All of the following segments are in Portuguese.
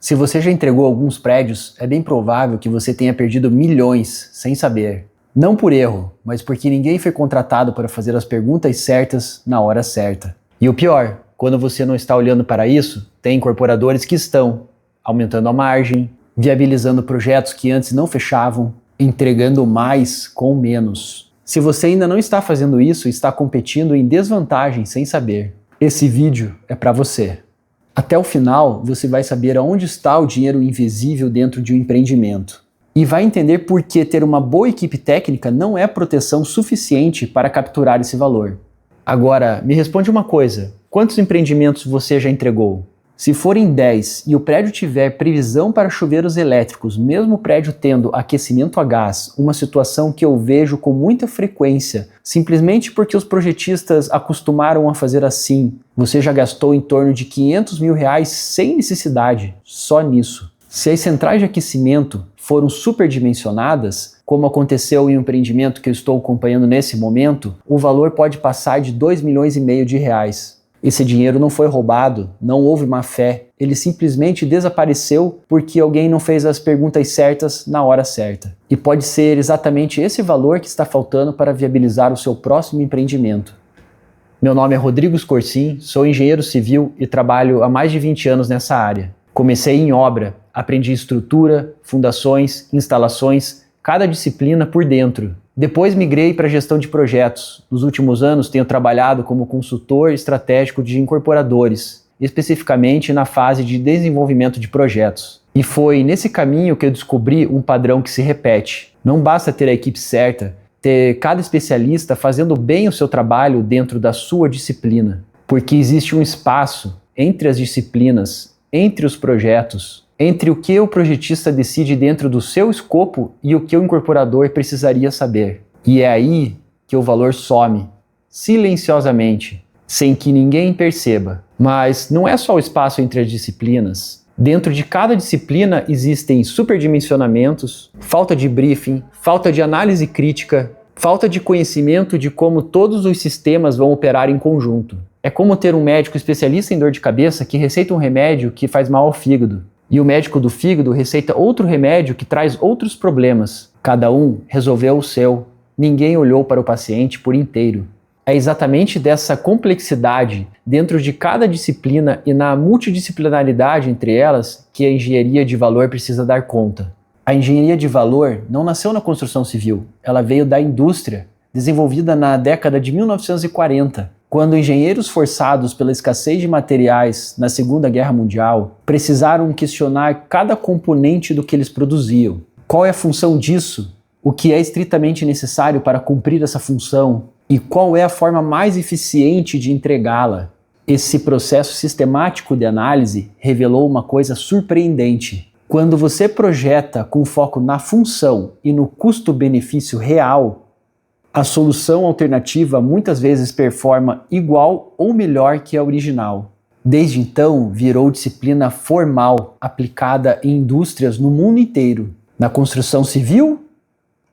Se você já entregou alguns prédios, é bem provável que você tenha perdido milhões sem saber. Não por erro, mas porque ninguém foi contratado para fazer as perguntas certas na hora certa. E o pior, quando você não está olhando para isso, tem incorporadores que estão aumentando a margem, viabilizando projetos que antes não fechavam, entregando mais com menos. Se você ainda não está fazendo isso, está competindo em desvantagem sem saber. Esse vídeo é para você. Até o final, você vai saber aonde está o dinheiro invisível dentro de um empreendimento. E vai entender por que ter uma boa equipe técnica não é proteção suficiente para capturar esse valor. Agora, me responde uma coisa. Quantos empreendimentos você já entregou? Se forem 10 e o prédio tiver previsão para chuveiros elétricos, mesmo o prédio tendo aquecimento a gás, uma situação que eu vejo com muita frequência, simplesmente porque os projetistas acostumaram a fazer assim, você já gastou em torno de R$500 mil sem necessidade, só nisso. Se as centrais de aquecimento foram superdimensionadas, como aconteceu em um empreendimento que eu estou acompanhando nesse momento, o valor pode passar de R$2,5 milhões. Esse dinheiro não foi roubado, não houve má fé, ele simplesmente desapareceu porque alguém não fez as perguntas certas na hora certa. E pode ser exatamente esse valor que está faltando para viabilizar o seu próximo empreendimento. Meu nome é Rodrigo Scorsin, sou engenheiro civil e trabalho há mais de 20 anos nessa área. Comecei em obra, aprendi estrutura, fundações, instalações, cada disciplina por dentro. Depois migrei para a gestão de projetos. Nos últimos anos tenho trabalhado como consultor estratégico de incorporadores, especificamente na fase de desenvolvimento de projetos. E foi nesse caminho que eu descobri um padrão que se repete. Não basta ter a equipe certa, ter cada especialista fazendo bem o seu trabalho dentro da sua disciplina, porque existe um espaço entre as disciplinas, entre os projetos, entre o que o projetista decide dentro do seu escopo e o que o incorporador precisaria saber. E é aí que o valor some, silenciosamente, sem que ninguém perceba. Mas não é só o espaço entre as disciplinas. Dentro de cada disciplina existem superdimensionamentos, falta de briefing, falta de análise crítica, falta de conhecimento de como todos os sistemas vão operar em conjunto. É como ter um médico especialista em dor de cabeça que receita um remédio que faz mal ao fígado. E o médico do fígado receita outro remédio que traz outros problemas. Cada um resolveu o seu. Ninguém olhou para o paciente por inteiro. É exatamente dessa complexidade dentro de cada disciplina e na multidisciplinaridade entre elas que a engenharia de valor precisa dar conta. A engenharia de valor não nasceu na construção civil. Ela veio da indústria, desenvolvida na década de 1940. Quando engenheiros forçados pela escassez de materiais na Segunda Guerra Mundial precisaram questionar cada componente do que eles produziam. Qual é a função disso? O que é estritamente necessário para cumprir essa função? E qual é a forma mais eficiente de entregá-la? Esse processo sistemático de análise revelou uma coisa surpreendente. Quando você projeta com foco na função e no custo-benefício real, a solução alternativa muitas vezes performa igual ou melhor que a original. Desde então, virou disciplina formal, aplicada em indústrias no mundo inteiro. Na construção civil,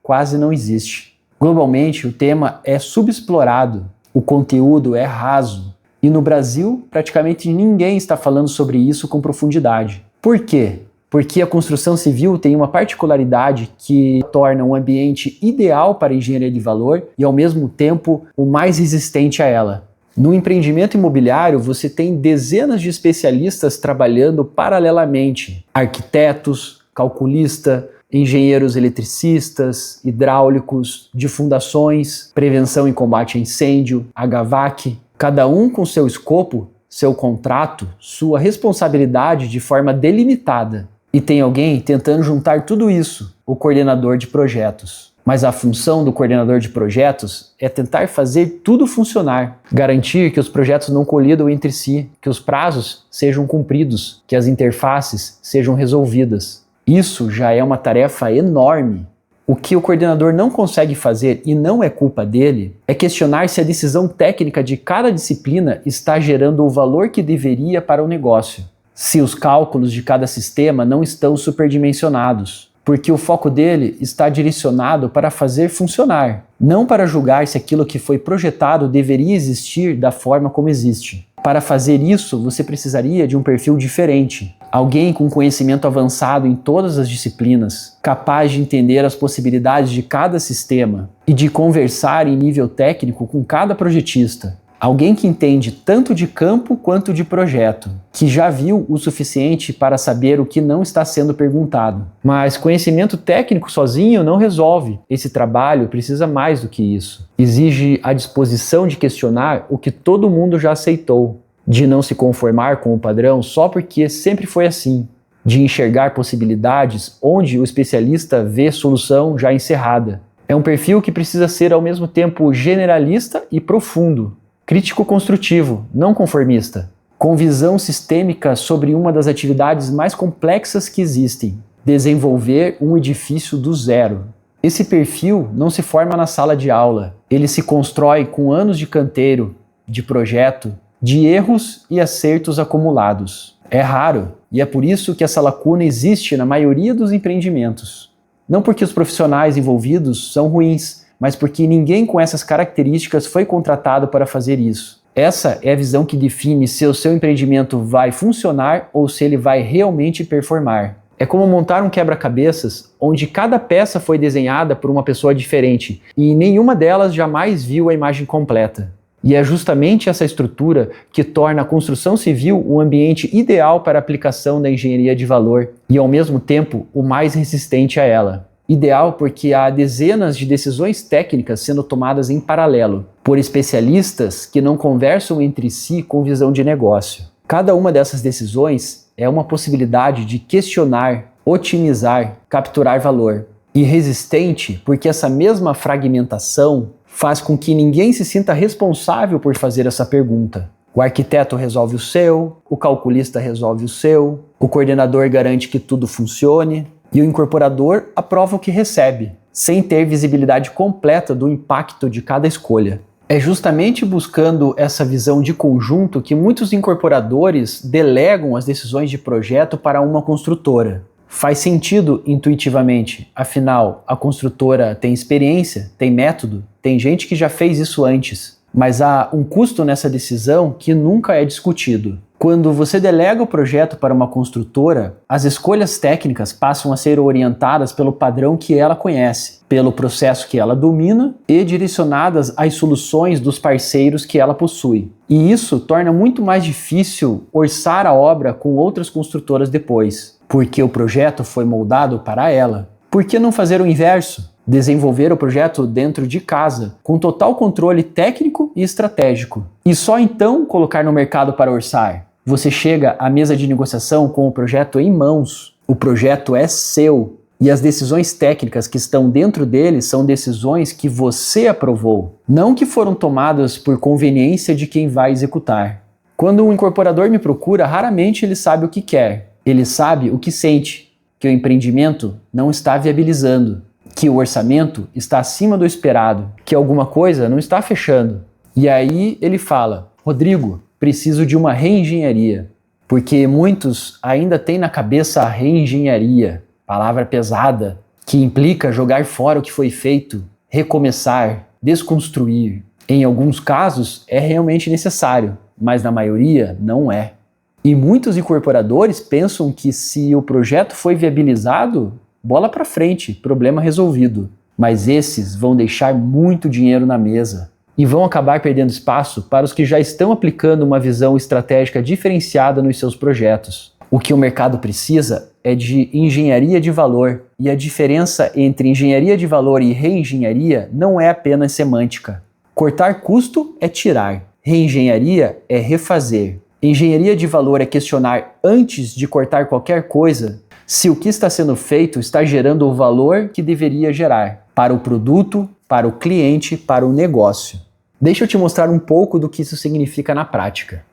quase não existe. Globalmente, o tema é subexplorado, o conteúdo é raso. E no Brasil, praticamente ninguém está falando sobre isso com profundidade. Por quê? Porque a construção civil tem uma particularidade que torna um ambiente ideal para a engenharia de valor e, ao mesmo tempo, o mais resistente a ela. No empreendimento imobiliário, você tem dezenas de especialistas trabalhando paralelamente. Arquitetos, calculista, engenheiros eletricistas, hidráulicos, de fundações, prevenção e combate a incêndio, HVAC, cada um com seu escopo, seu contrato, sua responsabilidade de forma delimitada. E tem alguém tentando juntar tudo isso, o coordenador de projetos. Mas a função do coordenador de projetos é tentar fazer tudo funcionar, garantir que os projetos não colidam entre si, que os prazos sejam cumpridos, que as interfaces sejam resolvidas. Isso já é uma tarefa enorme. O que o coordenador não consegue fazer, e não é culpa dele, é questionar se a decisão técnica de cada disciplina está gerando o valor que deveria para o negócio. Se os cálculos de cada sistema não estão superdimensionados, porque o foco dele está direcionado para fazer funcionar, não para julgar se aquilo que foi projetado deveria existir da forma como existe. Para fazer isso, você precisaria de um perfil diferente. Alguém com conhecimento avançado em todas as disciplinas, capaz de entender as possibilidades de cada sistema e de conversar em nível técnico com cada projetista. Alguém que entende tanto de campo quanto de projeto, que já viu o suficiente para saber o que não está sendo perguntado. Mas conhecimento técnico sozinho não resolve. Esse trabalho precisa mais do que isso. Exige a disposição de questionar o que todo mundo já aceitou, de não se conformar com o padrão só porque sempre foi assim, de enxergar possibilidades onde o especialista vê solução já encerrada. É um perfil que precisa ser ao mesmo tempo generalista e profundo. Crítico construtivo, não conformista, com visão sistêmica sobre uma das atividades mais complexas que existem, desenvolver um edifício do zero. Esse perfil não se forma na sala de aula, ele se constrói com anos de canteiro, de projeto, de erros e acertos acumulados. É raro, e é por isso que essa lacuna existe na maioria dos empreendimentos. Não porque os profissionais envolvidos são ruins, mas porque ninguém com essas características foi contratado para fazer isso. Essa é a visão que define se o seu empreendimento vai funcionar ou se ele vai realmente performar. É como montar um quebra-cabeças onde cada peça foi desenhada por uma pessoa diferente e nenhuma delas jamais viu a imagem completa. E é justamente essa estrutura que torna a construção civil o ambiente ideal para a aplicação da engenharia de valor e, ao mesmo tempo, o mais resistente a ela. Ideal porque há dezenas de decisões técnicas sendo tomadas em paralelo, por especialistas que não conversam entre si com visão de negócio. Cada uma dessas decisões é uma possibilidade de questionar, otimizar, capturar valor. E resistente porque essa mesma fragmentação faz com que ninguém se sinta responsável por fazer essa pergunta. O arquiteto resolve o seu, o calculista resolve o seu, o coordenador garante que tudo funcione, e o incorporador aprova o que recebe, sem ter visibilidade completa do impacto de cada escolha. É justamente buscando essa visão de conjunto que muitos incorporadores delegam as decisões de projeto para uma construtora. Faz sentido intuitivamente, afinal, a construtora tem experiência, tem método, tem gente que já fez isso antes. Mas há um custo nessa decisão que nunca é discutido. Quando você delega o projeto para uma construtora, as escolhas técnicas passam a ser orientadas pelo padrão que ela conhece, pelo processo que ela domina e direcionadas às soluções dos parceiros que ela possui. E isso torna muito mais difícil orçar a obra com outras construtoras depois, porque o projeto foi moldado para ela. Por que não fazer o inverso? Desenvolver o projeto dentro de casa, com total controle técnico e estratégico. E só então colocar no mercado para orçar. Você chega à mesa de negociação com o projeto em mãos. O projeto é seu. E as decisões técnicas que estão dentro dele são decisões que você aprovou, não que foram tomadas por conveniência de quem vai executar. Quando um incorporador me procura, raramente ele sabe o que quer. Ele sabe o que sente, que o empreendimento não está viabilizando, que o orçamento está acima do esperado, que alguma coisa não está fechando. E aí ele fala: Rodrigo, preciso de uma reengenharia. Porque muitos ainda têm na cabeça a reengenharia, palavra pesada, que implica jogar fora o que foi feito, recomeçar, desconstruir. Em alguns casos é realmente necessário, mas na maioria não é. E muitos incorporadores pensam que se o projeto foi viabilizado, bola para frente, problema resolvido. Mas esses vão deixar muito dinheiro na mesa e vão acabar perdendo espaço para os que já estão aplicando uma visão estratégica diferenciada nos seus projetos. O que o mercado precisa é de engenharia de valor, e a diferença entre engenharia de valor e reengenharia não é apenas semântica. Cortar custo é tirar, reengenharia é refazer. Engenharia de valor é questionar antes de cortar qualquer coisa se o que está sendo feito está gerando o valor que deveria gerar para o produto, para o cliente, para o negócio. Deixa eu te mostrar um pouco do que isso significa na prática.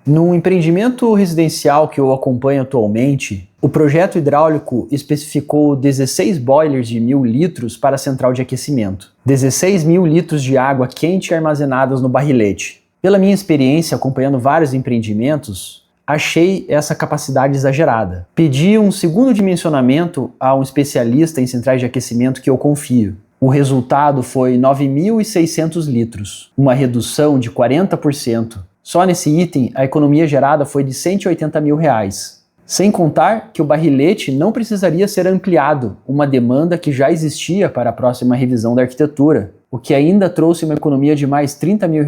No empreendimento residencial que eu acompanho atualmente, o projeto hidráulico especificou 16 boilers de 1.000 litros para a central de aquecimento. 16.000 litros de água quente armazenadas no barrilete. Pela minha experiência acompanhando vários empreendimentos, achei essa capacidade exagerada. Pedi um segundo dimensionamento a um especialista em centrais de aquecimento que eu confio. O resultado foi 9.600 litros, uma redução de 40%. Só nesse item, a economia gerada foi de R$180 mil. Sem contar que o barrilete não precisaria ser ampliado, uma demanda que já existia para a próxima revisão da arquitetura, o que ainda trouxe uma economia de mais R$30 mil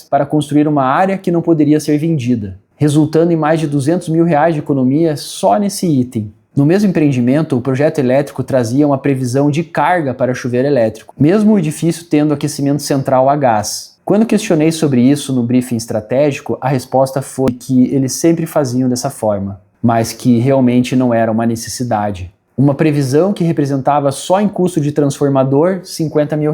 para construir uma área que não poderia ser vendida, resultando em mais de R$200 mil de economia só nesse item. No mesmo empreendimento, o projeto elétrico trazia uma previsão de carga para chuveiro elétrico, mesmo o edifício tendo aquecimento central a gás. Quando questionei sobre isso no briefing estratégico, a resposta foi que eles sempre faziam dessa forma, mas que realmente não era uma necessidade. Uma previsão que representava só em custo de transformador R$50 mil,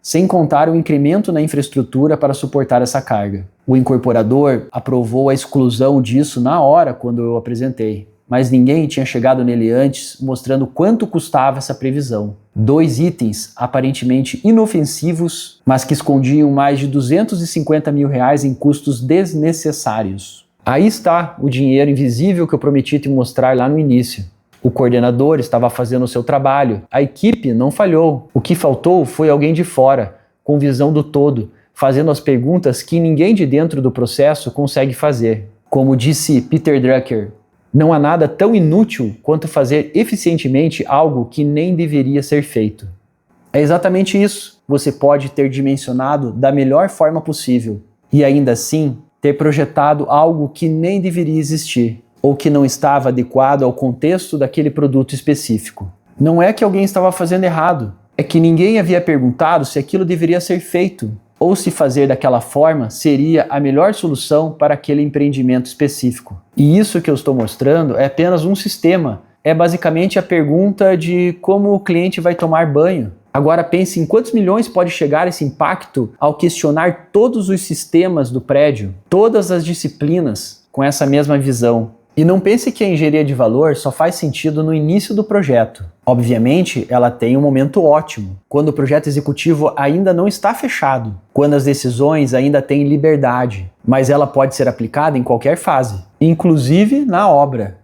sem contar o incremento na infraestrutura para suportar essa carga. O incorporador aprovou a exclusão disso na hora quando eu apresentei, mas ninguém tinha chegado nele antes mostrando quanto custava essa previsão. 2 itens aparentemente inofensivos, mas que escondiam mais de R$250 mil em custos desnecessários. Aí está o dinheiro invisível que eu prometi te mostrar lá no início. O coordenador estava fazendo o seu trabalho, a equipe não falhou. O que faltou foi alguém de fora, com visão do todo, fazendo as perguntas que ninguém de dentro do processo consegue fazer. Como disse Peter Drucker, não há nada tão inútil quanto fazer eficientemente algo que nem deveria ser feito. É exatamente isso. Você pode ter dimensionado da melhor forma possível e ainda assim ter projetado algo que nem deveria existir ou que não estava adequado ao contexto daquele produto específico. Não é que alguém estava fazendo errado, é que ninguém havia perguntado se aquilo deveria ser feito ou se fazer daquela forma seria a melhor solução para aquele empreendimento específico. E isso que eu estou mostrando é apenas um sistema. É basicamente a pergunta de como o cliente vai tomar banho. Agora pense em quantos milhões pode chegar esse impacto ao questionar todos os sistemas do prédio, todas as disciplinas com essa mesma visão. E não pense que a engenharia de valor só faz sentido no início do projeto. Obviamente, ela tem um momento ótimo, quando o projeto executivo ainda não está fechado, quando as decisões ainda têm liberdade, mas ela pode ser aplicada em qualquer fase, inclusive na obra.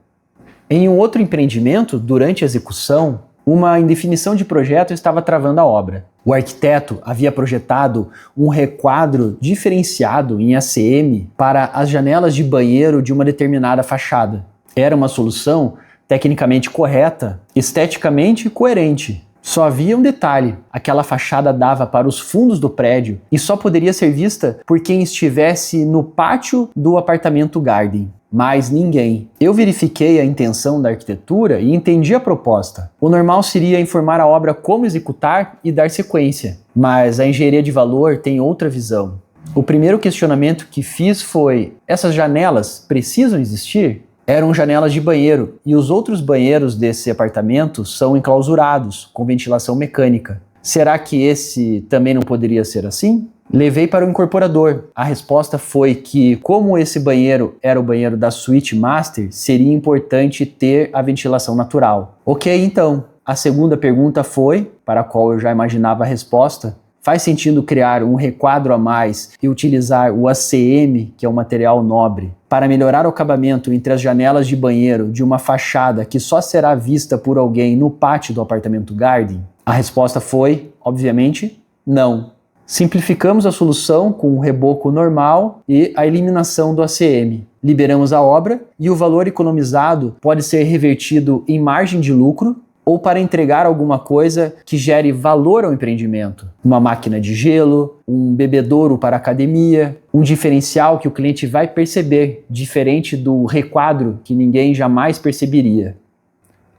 Em um outro empreendimento, durante a execução, uma indefinição de projeto estava travando a obra. O arquiteto havia projetado um requadro diferenciado em ACM para as janelas de banheiro de uma determinada fachada. Era uma solução tecnicamente correta, esteticamente coerente. Só havia um detalhe: aquela fachada dava para os fundos do prédio e só poderia ser vista por quem estivesse no pátio do apartamento Garden. Mais ninguém. Eu verifiquei a intenção da arquitetura e entendi a proposta. O normal seria informar a obra como executar e dar sequência, mas a engenharia de valor tem outra visão. O primeiro questionamento que fiz foi: essas janelas precisam existir? Eram janelas de banheiro e os outros banheiros desse apartamento são enclausurados, com ventilação mecânica. Será que esse também não poderia ser assim? Levei para o incorporador. A resposta foi que, como esse banheiro era o banheiro da suíte master, seria importante ter a ventilação natural. Ok, então. A segunda pergunta foi, para a qual eu já imaginava a resposta: faz sentido criar um requadro a mais e utilizar o ACM, que é um material nobre, para melhorar o acabamento entre as janelas de banheiro de uma fachada que só será vista por alguém no pátio do apartamento Garden? A resposta foi, obviamente, não. Simplificamos a solução com o reboco normal e a eliminação do ACM. Liberamos a obra e o valor economizado pode ser revertido em margem de lucro ou para entregar alguma coisa que gere valor ao empreendimento. Uma máquina de gelo, um bebedouro para a academia, um diferencial que o cliente vai perceber, diferente do requadro que ninguém jamais perceberia.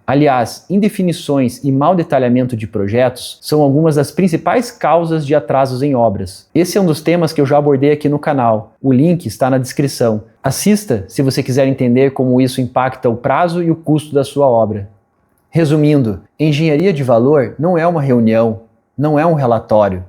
Aliás, indefinições e mau detalhamento de projetos são algumas das principais causas de atrasos em obras. Esse é um dos temas que eu já abordei aqui no canal. O link está na descrição. Assista se você quiser entender como isso impacta o prazo e o custo da sua obra. Resumindo, engenharia de valor não é uma reunião, não é um relatório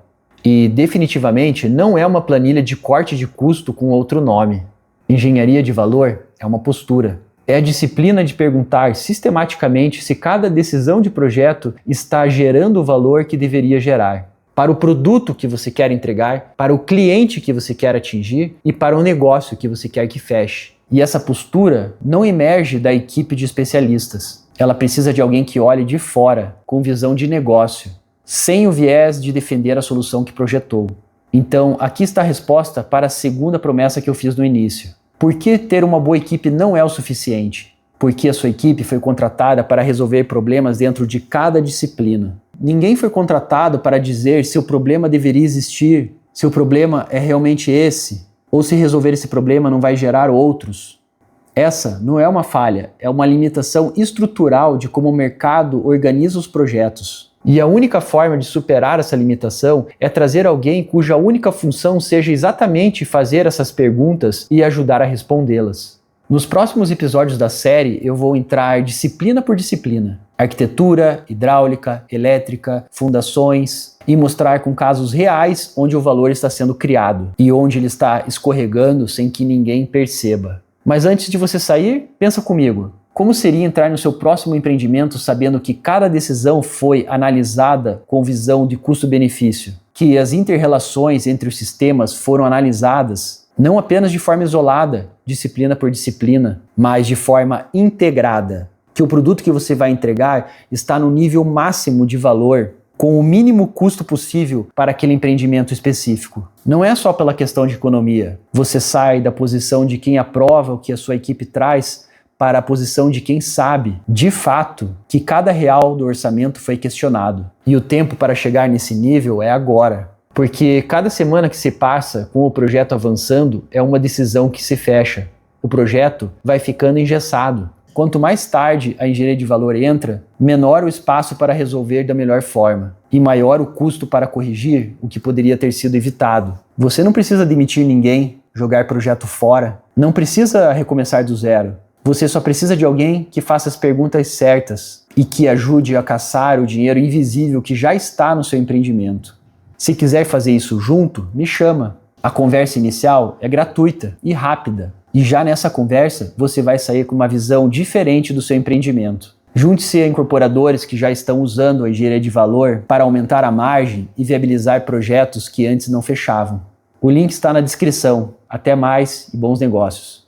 e definitivamente não é uma planilha de corte de custo com outro nome. Engenharia de valor é uma postura. É a disciplina de perguntar sistematicamente se cada decisão de projeto está gerando o valor que deveria gerar, para o produto que você quer entregar, para o cliente que você quer atingir e para o negócio que você quer que feche. E essa postura não emerge da equipe de especialistas. Ela precisa de alguém que olhe de fora, com visão de negócio, sem o viés de defender a solução que projetou. Então, aqui está a resposta para a segunda promessa que eu fiz no início. Por que ter uma boa equipe não é o suficiente? porque a sua equipe foi contratada para resolver problemas dentro de cada disciplina. Ninguém foi contratado para dizer se o problema deveria existir, se o problema é realmente esse, ou se resolver esse problema não vai gerar outros. Essa não é uma falha, é uma limitação estrutural de como o mercado organiza os projetos. E a única forma de superar essa limitação é trazer alguém cuja única função seja exatamente fazer essas perguntas e ajudar a respondê-las. Nos próximos episódios da série, eu vou entrar disciplina por disciplina. Arquitetura, hidráulica, elétrica, fundações, e mostrar com casos reais onde o valor está sendo criado e onde ele está escorregando sem que ninguém perceba. Mas antes de você sair, pensa comigo. Como seria entrar no seu próximo empreendimento sabendo que cada decisão foi analisada com visão de custo-benefício? Que as inter-relações entre os sistemas foram analisadas não apenas de forma isolada, disciplina por disciplina, mas de forma integrada? Que o produto que você vai entregar está no nível máximo de valor, com o mínimo custo possível para aquele empreendimento específico. Não é só pela questão de economia. Você sai da posição de quem aprova o que a sua equipe traz para a posição de quem sabe, de fato, que cada real do orçamento foi questionado. E o tempo para chegar nesse nível é agora. Porque cada semana que se passa com o projeto avançando é uma decisão que se fecha. O projeto vai ficando engessado. Quanto mais tarde a engenharia de valor entra, menor o espaço para resolver da melhor forma e maior o custo para corrigir o que poderia ter sido evitado. Você não precisa demitir ninguém, jogar projeto fora, não precisa recomeçar do zero. Você só precisa de alguém que faça as perguntas certas e que ajude a caçar o dinheiro invisível que já está no seu empreendimento. Se quiser fazer isso junto, me chama. A conversa inicial é gratuita e rápida. E já nessa conversa, você vai sair com uma visão diferente do seu empreendimento. Junte-se a incorporadores que já estão usando a engenharia de valor para aumentar a margem e viabilizar projetos que antes não fechavam. O link está na descrição. Até mais e bons negócios.